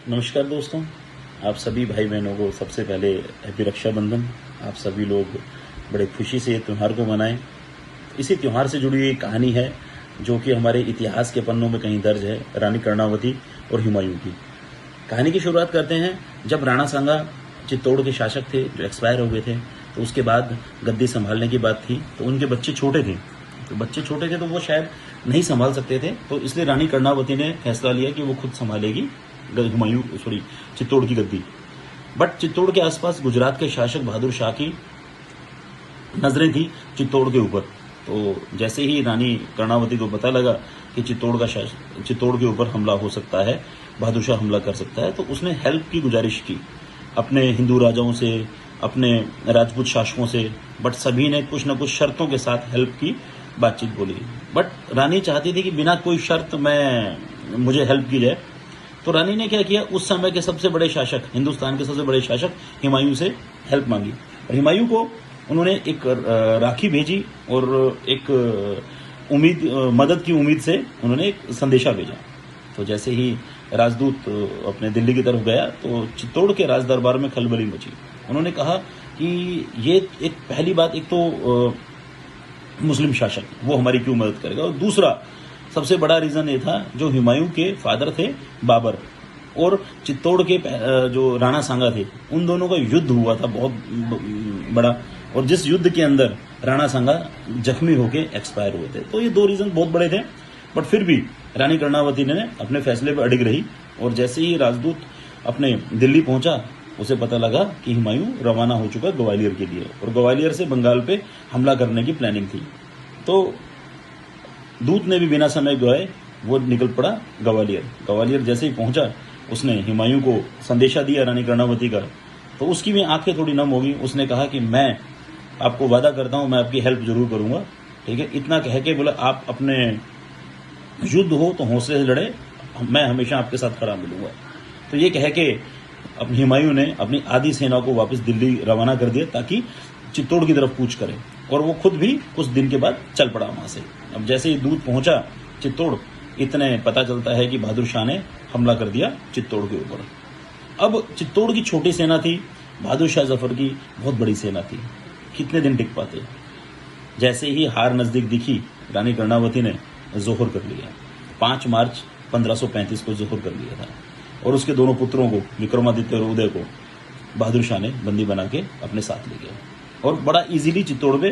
नमस्कार दोस्तों, आप सभी भाई बहनों को सबसे पहले हैप्पी रक्षाबंधन। आप सभी लोग बड़े खुशी से त्यौहार को मनाएं। इसी त्यौहार से जुड़ी एक कहानी है जो कि हमारे इतिहास के पन्नों में कहीं दर्ज है, रानी कर्णावती और हुमायूं की। कहानी की शुरुआत करते हैं जब राणा सांगा चित्तौड़ के शासक थे जो एक्सपायर हो गए थे। तो उसके बाद गद्दी संभालने की बात थी, तो उनके बच्चे छोटे थे। तो वो शायद नहीं संभाल सकते थे, तो इसलिए रानी कर्णावती ने फैसला लिया कि वो खुद संभालेगी चित्तौड़ की गद्दी। बट चित्तौड़ के आसपास गुजरात के शासक बहादुर शाह की नजरें थी चित्तौड़ के ऊपर। तो जैसे ही रानी कर्णावती को पता लगा कि चित्तौड़ के ऊपर हमला हो सकता है, बहादुर शाह हमला कर सकता है, तो उसने हेल्प की गुजारिश की अपने हिंदू राजाओं से, अपने राजपूत शासकों से। बट सभी ने कुछ न कुछ शर्तों के साथ हेल्प की बातचीत बोली। बट रानी चाहती थी कि बिना कोई शर्त मुझे हेल्प की जाए। तो रानी ने क्या किया, उस समय के सबसे बड़े शासक, हिंदुस्तान के सबसे बड़े शासक हुमायूं से हेल्प मांगी। और हुमायूं को उन्होंने एक राखी भेजी और एक मदद की उम्मीद से उन्होंने एक संदेशा भेजा। तो जैसे ही राजदूत अपने दिल्ली की तरफ गया तो चित्तौड़ के राज दरबार में खलबली मची। उन्होंने कहा कि ये एक पहली बात, एक तो मुस्लिम शासक वो हमारी क्यों मदद करेगा, और दूसरा सबसे बड़ा रीजन ये था जो हुमायूं के फादर थे बाबर और चित्तौड़ के जो राणा सांगा थे, उन दोनों का युद्ध हुआ था बहुत बड़ा, और जिस युद्ध के अंदर राणा सांगा जख्मी होके एक्सपायर हुए थे। तो ये दो रीजन बहुत बड़े थे। बट फिर भी रानी कर्णावती ने अपने फैसले पर अडिग रही। और जैसे ही राजदूत अपने दिल्ली पहुंचा, उसे पता लगा कि हुमायूं रवाना हो चुका ग्वालियर के लिए, और ग्वालियर से बंगाल पे हमला करने की प्लानिंग थी। तो दूत ने भी बिना समय गवाए वो निकल पड़ा ग्वालियर जैसे ही पहुंचा, उसने हुमायूं को संदेशा दिया रानी कर्णावती का। तो उसकी भी आंखें थोड़ी नम हो गई। उसने कहा कि मैं आपको वादा करता हूं, मैं आपकी हेल्प जरूर करूंगा, ठीक है। इतना कह के बोला, आप अपने युद्ध हो तो हौसले से लड़े, मैं हमेशा आपके साथ खड़ा मिलूंगा। तो ये कह के हुमायूं ने अपनी आधी सेना को वापस दिल्ली रवाना कर दिया ताकि चित्तौड़ की तरफ कूच करे, और वो खुद भी कुछ दिन के बाद चल पड़ा वहां से। अब जैसे ही दूत पहुंचा चित्तौड़, इतने पता चलता है कि बहादुर शाह ने हमला कर दिया चित्तौड़ के ऊपर। अब चित्तौड़ की छोटी सेना थी, बहादुर शाह जफर की बहुत बड़ी सेना थी। कितने दिन टिक पाते। जैसे ही हार नजदीक दिखी, रानी कर्णावती ने जोहर कर लिया। 5 मार्च 1535 को जोहर कर लिया था, और उसके दोनों पुत्रों को, विक्रमादित्य और उदय को, बहादुर शाह ने बंदी बना के अपने साथ ले गया और बड़ा इजीली चित्तौड़ पे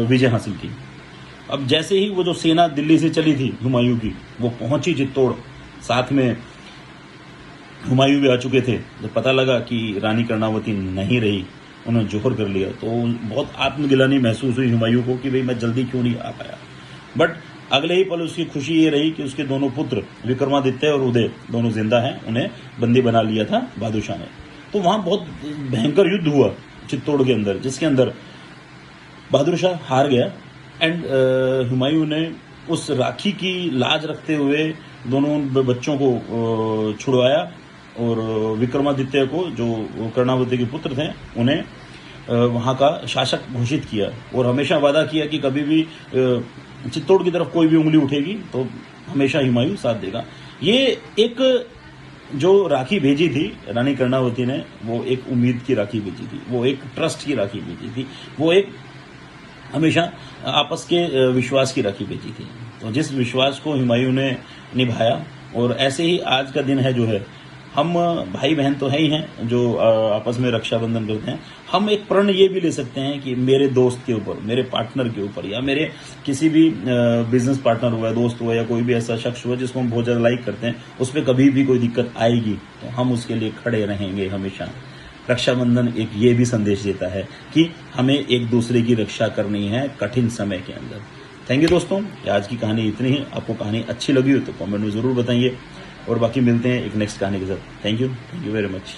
विजय हासिल की। अब जैसे ही वो जो सेना दिल्ली से चली थी हुमायूं की, वो पहुंची चित्तौड़, साथ में हुमायूं भी आ चुके थे। जब पता लगा कि रानी कर्णावती नहीं रही, उन्होंने जोहर कर लिया, तो बहुत आत्मगिलानी महसूस हुई हुमायूं को कि भाई मैं जल्दी क्यों नहीं आ पाया। बट अगले ही पल उसकी खुशी ये रही कि उसके दोनों पुत्र विक्रमादित्य और उदय दोनों जिंदा हैं, उन्हें बंदी बना लिया था बहादुर शाह ने। तो वहां बहुत भयंकर युद्ध हुआ चित्तौड़ के अंदर, जिसके अंदर बहादुर शाह हार गया। एंड हुमायूं ने उस राखी की लाज रखते हुए दोनों बच्चों को छुड़वाया, और विक्रमादित्य को, जो कर्णावती के पुत्र थे, उन्हें वहां का शासक घोषित किया, और हमेशा वादा किया कि कभी भी चित्तौड़ की तरफ कोई भी उंगली उठेगी तो हमेशा हुमायूं साथ देगा। ये एक जो राखी भेजी थी रानी कर्णावती ने, वो एक उम्मीद की राखी भेजी थी, वो एक ट्रस्ट की राखी भेजी थी, वो एक हमेशा आपस के विश्वास की राखी भेजी थी। तो जिस विश्वास को हुमायूं ने निभाया, और ऐसे ही आज का दिन है जो है, हम भाई बहन तो है ही हैं जो आपस में रक्षाबंधन करते हैं। हम एक प्रण ये भी ले सकते हैं कि मेरे दोस्त के ऊपर, मेरे पार्टनर के ऊपर, या मेरे किसी भी बिजनेस पार्टनर हुआ, दोस्त हुआ, या कोई भी ऐसा शख्स हुआ जिसको हम बहुत ज्यादा लाइक करते हैं, उस पर कभी भी कोई दिक्कत आएगी तो हम उसके लिए खड़े रहेंगे हमेशा। रक्षाबंधन एक ये भी संदेश देता है कि हमें एक दूसरे की रक्षा करनी है कठिन समय के अंदर। थैंक यू दोस्तों, आज की कहानी इतनी ही। आपको कहानी अच्छी लगी हो तो कमेंट में जरूर बताइए, और बाकी मिलते हैं एक नेक्स्ट कहानी के साथ। Thank you very much.